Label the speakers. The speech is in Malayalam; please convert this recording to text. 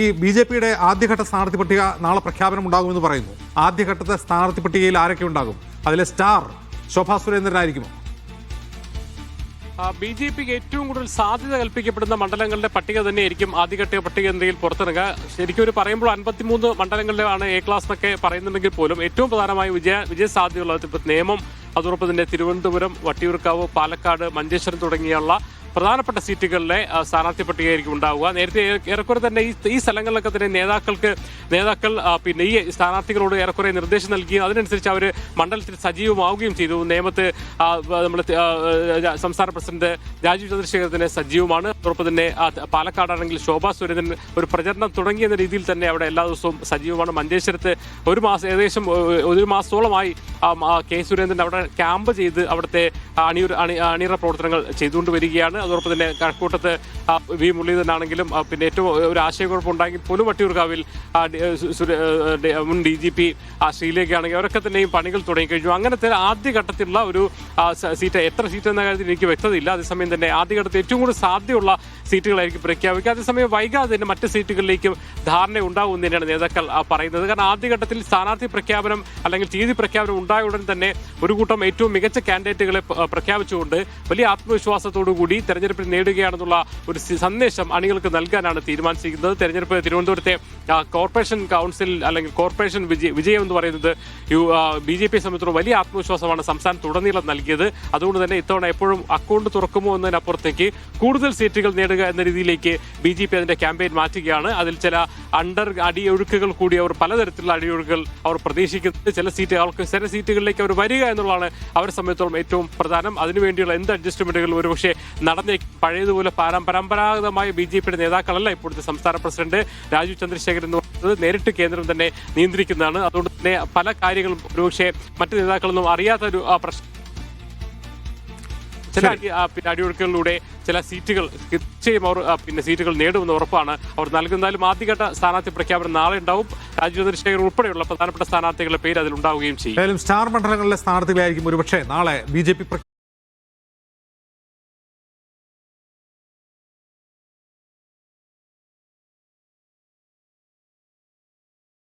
Speaker 1: ഈ BJP-യുടെ ആദ്യഘട്ട സ്ഥാനാർത്ഥി പട്ടിക നാളെ പ്രഖ്യാപനം ഉണ്ടാകുമെന്ന് പറയുന്നു. ആദ്യഘട്ടത്തെ സ്ഥാനാർത്ഥി പട്ടികയിൽ ആരൊക്കെ ഉണ്ടാകും? അതിലെ സ്റ്റാർ ശോഭാ സുരേന്ദ്രനായിരിക്കുമോ?
Speaker 2: BJPക്ക് ഏറ്റവും കൂടുതൽ സാധ്യത കൽപ്പിക്കപ്പെടുന്ന മണ്ഡലങ്ങളുടെ പട്ടിക തന്നെയായിരിക്കും ആദ്യഘട്ട പട്ടിക എന്നതിൽ പുറത്തിറങ്ങുക. ശരിക്കും ഒരു പറയുമ്പോൾ 53 മണ്ഡലങ്ങളിലാണ് A ക്ലാസ് എന്നൊക്കെ പറയുന്നുണ്ടെങ്കിൽ പോലും ഏറ്റവും പ്രധാനമായി വിജയ സാധ്യതയുള്ളത് നേമം, അതോടൊപ്പം തന്നെ തിരുവനന്തപുരം, വട്ടിയൂർക്കാവ്, പാലക്കാട്, മഞ്ചേശ്വരം തുടങ്ങിയുള്ള പ്രധാനപ്പെട്ട സീറ്റുകളിലെ സ്ഥാനാർത്ഥി പട്ടികയായിരിക്കും ഉണ്ടാവുക. നേരത്തെ ഏറെക്കുറെ തന്നെ ഈ സ്ഥലങ്ങളിലൊക്കെ തന്നെ നേതാക്കൾ പിന്നെ ഈ സ്ഥാനാർത്ഥികളോട് ഏറെക്കുറെ നിർദ്ദേശം നൽകുകയും അതിനനുസരിച്ച് അവർ മണ്ഡലത്തിൽ സജീവമാവുകയും ചെയ്തു. നേമത്ത് നമ്മുടെ സംസ്ഥാന പ്രസിഡന്റ് രാജീവ് ചന്ദ്രശേഖർ തന്നെ സജീവമാണ്. അതോടൊപ്പം തന്നെ പാലക്കാടാണെങ്കിൽ ശോഭാ സുരേന്ദ്രൻ ഒരു പ്രചരണം തുടങ്ങിയെന്ന രീതിയിൽ തന്നെ അവിടെ എല്ലാ ദിവസവും സജീവമാണ്. മഞ്ചേശ്വരത്ത് ഏകദേശം ഒരു മാസത്തോളമായി K സുരേന്ദ്രൻ അവിടെ ക്യാമ്പ് ചെയ്ത് അവിടുത്തെ അണിയറ പ്രവർത്തനങ്ങൾ ചെയ്തുകൊണ്ട് വരികയാണ്. അതോടൊപ്പം തന്നെ കഴക്കൂട്ടത്ത് V മുരളീധരനാണെങ്കിലും പിന്നെ ഏറ്റവും ഒരു ആശയക്കുഴപ്പമുണ്ടായെങ്കിൽ പോലും വട്ടിയൂർക്കാവിൽ മുൻ DGP ശ്രീലേഖയാണെങ്കിൽ അവരൊക്കെ തന്നെയും പണികൾ തുടങ്ങിക്കഴിഞ്ഞു. അങ്ങനത്തെ ആദ്യഘട്ടത്തിലുള്ള ഒരു സീറ്റ്, എത്ര സീറ്റ് എന്ന കാര്യത്തിൽ എനിക്ക് വ്യക്തതയില്ല. അതേസമയം തന്നെ ആദ്യഘട്ടത്തിൽ ഏറ്റവും കൂടുതൽ സാധ്യതയുള്ള സീറ്റുകളായിരിക്കും പ്രഖ്യാപിക്കുക. അതേസമയം വൈകാതെ തന്നെ മറ്റ് സീറ്റുകളിലേക്കും ധാരണ ഉണ്ടാവും എന്ന് തന്നെയാണ് നേതാക്കൾ പറയുന്നത്. കാരണം ആദ്യഘട്ടത്തിൽ സ്ഥാനാർത്ഥി പ്രഖ്യാപനം അല്ലെങ്കിൽ തീയതി പ്രഖ്യാപനം ഉണ്ടായ ഉടൻ തന്നെ ഒരു കൂട്ടം ഏറ്റവും മികച്ച കാൻഡിഡേറ്റുകളെ പ്രഖ്യാപിച്ചുകൊണ്ട് വലിയ ആത്മവിശ്വാസത്തോടു കൂടി തെരഞ്ഞെടുപ്പിൽ നേടുകയാണെന്നുള്ള ഒരു സന്ദേശം അണികൾക്ക് നൽകാനാണ് തീരുമാനിച്ചിരിക്കുന്നത്. തെരഞ്ഞെടുപ്പ് തിരുവനന്തപുരത്തെ കോർപ്പറേഷൻ കൗൺസിൽ അല്ലെങ്കിൽ കോർപ്പറേഷൻ വിജയം എന്ന് പറയുന്നത് BJP സംബന്ധിച്ചിടത്തോളം വലിയ ആത്മവിശ്വാസമാണ് സംസ്ഥാനത്തുടനീളം നൽകിയത്. അതുകൊണ്ട് തന്നെ ഇത്തവണ എപ്പോഴും അക്കൗണ്ട് തുറക്കുമോ എന്നതിനപ്പുറത്തേക്ക് കൂടുതൽ സീറ്റുകൾ നേടുക എന്ന രീതിയിലേക്ക് BJP അതിന്റെ ക്യാമ്പയിൻ മാറ്റുകയാണ്. അതിൽ ചില അടിയൊഴുക്കുകൾ കൂടി അവർ പലതരത്തിലുള്ള അടിയൊഴുക്കുകൾ അവർ പ്രതീക്ഷിക്കുന്നത്. ചില സീറ്റുകളിലേക്ക് അവർ വരിക എന്നുള്ളതാണ് അവരെ സംബന്ധിച്ചിടത്തോളം ഏറ്റവും പ്രധാനം. അതിനുവേണ്ടിയുള്ള എന്ത് അഡ്ജസ്റ്റ്മെന്റുകൾ ഒരുപക്ഷെ നടന്നേക്കും. പഴയതുപോലെ പരമ്പരാഗതമായ BJP-യുടെ നേതാക്കളല്ല ഇപ്പോഴത്തെ സംസ്ഥാന പ്രസിഡന്റ് രാജീവ് ചന്ദ്രശേഖരൻ എന്ന് പറയുന്നത്. നേരിട്ട് കേന്ദ്രം തന്നെ നിയന്ത്രിക്കുന്നതാണ്. അതുകൊണ്ട് തന്നെ പല കാര്യങ്ങളും ഒരുപക്ഷെ മറ്റു നേതാക്കളൊന്നും അറിയാത്തൊരു പ്രശ്നം. ചില അടിയൊഴുക്കുകളിലൂടെ ചില സീറ്റുകൾ തീർച്ചയായും അവർ സീറ്റുകൾ നേടുമെന്ന് ഉറപ്പാണ് അവർ നൽകുന്നാലും. ആദ്യഘട്ട സ്ഥാനാർത്ഥി പ്രഖ്യാപനം നാളെ ഉണ്ടാവും. രാജീവ് ചന്ദ്രശേഖർ ഉൾപ്പെടെയുള്ള പ്രധാനപ്പെട്ട സ്ഥാനാർത്ഥികളുടെ പേര് അതിലുണ്ടാവുകയും ചെയ്യും.
Speaker 1: സ്റ്റാർ മണ്ഡലങ്ങളിലെ സ്ഥാനാർത്ഥികളായിരിക്കും ഒരുപക്ഷെ നാളെ BJP